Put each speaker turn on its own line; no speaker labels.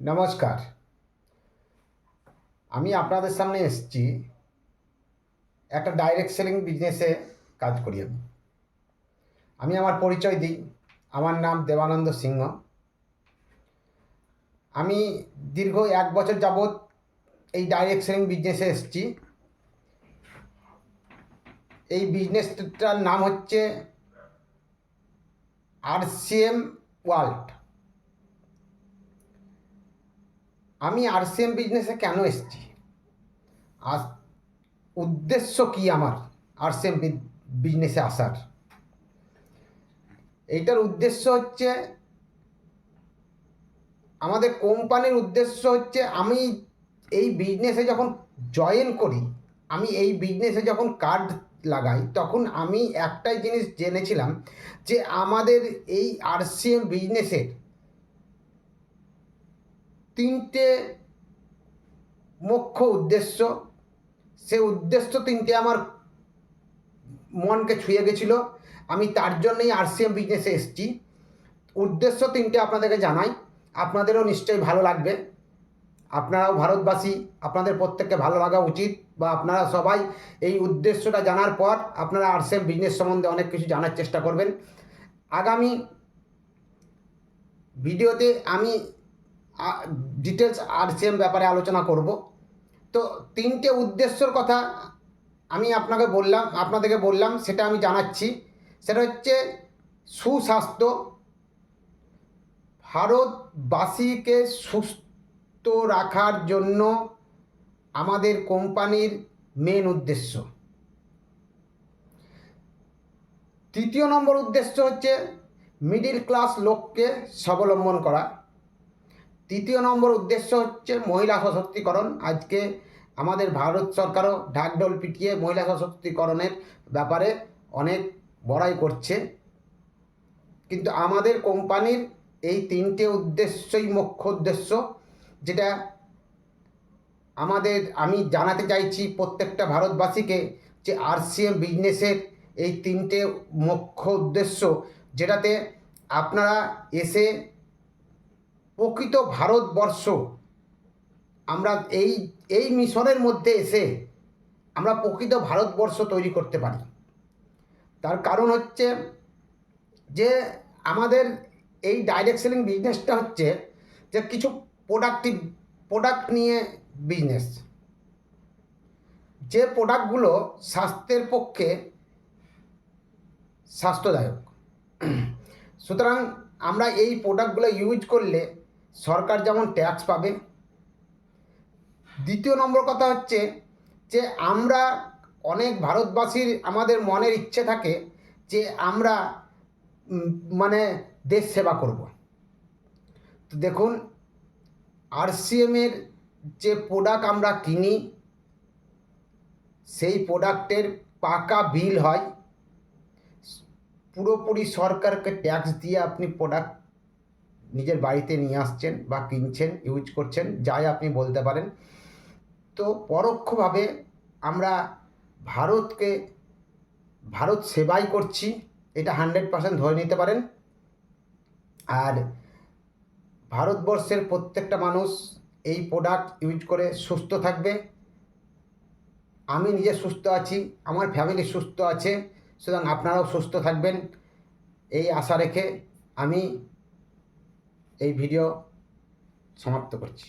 নমস্কার। আমি আপনাদের সামনে এসেছি একটা ডাইরেক্ট সেলিং বিজনেসে কাজ করি আমি। আমার পরিচয় দিই। আমার নাম দেবানন্দ সিংহ। আমি দীর্ঘ 1 বছর যাবৎ এই ডাইরেক্ট সেলিং বিজনেসে এসেছি। এই বিজনেসটার নাম হচ্ছে RCM ওয়ার্ল্ড। আমি RCM বিজনেসে কেন এসেছি, আর উদ্দেশ্য কি আমার RCM বিজনেসে আসার? এইটার উদ্দেশ্য হচ্ছে, আমাদের কোম্পানির উদ্দেশ্য হচ্ছে, আমি এই বিজনেসে যখন জয়েন করি, আমি এই বিজনেসে যখন কার্ড লাগাই, তখন আমি একটাই জিনিস জেনেছিলাম যে আমাদের এই RCM বিজনেসের 3টে মুখ্য উদ্দেশ্য। সে উদ্দেশ্য 3টে আমার মনকে ছুঁয়ে গেছিলো। আমি তার জন্যই RCM বিজনেসে এসেছি। উদ্দেশ্য 3টে আপনাদেরকে জানাই, আপনাদেরও নিশ্চয়ই ভালো লাগবে। আপনারাও ভারতবাসী, আপনাদের প্রত্যেককে ভালো লাগা উচিত, বা আপনারা সবাই এই উদ্দেশ্যটা জানার পর আপনারা RCM বিজনেস সম্বন্ধে অনেক কিছু জানার চেষ্টা করবেন। আগামী ভিডিওতে আমি ডিটেলস RCM ব্যাপারে আলোচনা করব। তো 3টে উদ্দেশ্যর কথা আমি আপনাদেরকে বললাম, সেটা আমি জানাচ্ছি। সেটা হচ্ছে সুস্বাস্থ্য, ভারতবাসীকে সুস্থ রাখার জন্য আমাদের কোম্পানির মেন উদ্দেশ্য। 3য় নম্বর উদ্দেশ্য হচ্ছে মিডিল ক্লাস লোককে স্বাবলম্বন করা। 3য় নম্বর উদ্দেশ্য হচ্ছে মহিলা সশক্তিকরণ। আজকে আমাদের ভারত সরকারও ঢাকঢোল পিটিয়ে মহিলা সশক্তিকরণের ব্যাপারে অনেক বড়াই করছে, কিন্তু আমাদের কোম্পানির এই 3টে উদ্দেশ্যই মুখ্য উদ্দেশ্য, যেটা আমি জানাতে চাইছি প্রত্যেকটা ভারতবাসীকে, যে RCM বিজনেসের এই 3টে মুখ্য উদ্দেশ্য, যেটাতে আপনারা এসে প্রকৃত ভারতবর্ষ, আমরা এই মিশনের মধ্যে এসে আমরা প্রকৃত ভারতবর্ষ তৈরি করতে পারি। তার কারণ হচ্ছে যে আমাদের এই ডাইরেক্ট সেলিং বিজনেসটা হচ্ছে যে কিছু প্রোডাক্ট নিয়ে বিজনেস, যে প্রোডাক্টগুলো স্বাস্থ্যের পক্ষে স্বাস্থ্যদায়ক। সুতরাং আমরা এই প্রোডাক্টগুলো ইউজ করলে সরকার যেমন ট্যাক্স পাবে। 2য় নম্বর কথা হচ্ছে যে আমরা অনেক ভারতবাসীর আমাদের মনের ইচ্ছে থাকে যে আমরা দেশ সেবা করব। তো দেখুন, RCM-এর যে প্রোডাক্ট আমরা কিনি, সেই প্রোডাক্টের পাকা বিল হয়। পুরোপুরি সরকারকে ট্যাক্স দিয়ে আপনি প্রোডাক্ট নিজের বাড়িতে নিয়ে আসছেন বা কিনছেন, ইউজ করছেন, যাই আপনি বলতে পারেন। তো পরোক্ষভাবে আমরা ভারত সেবাই করছি, এটা 100% ধরে নিতে পারেন। আর ভারতবর্ষের প্রত্যেকটা মানুষ এই প্রোডাক্ট ইউজ করে সুস্থ থাকবে। আমি নিজে সুস্থ আছি, আমার ফ্যামিলি সুস্থ আছে, সুতরাং আপনারাও সুস্থ থাকবেন, এই আশা রেখে আমি এই ভিডিও সমাপ্ত করছি।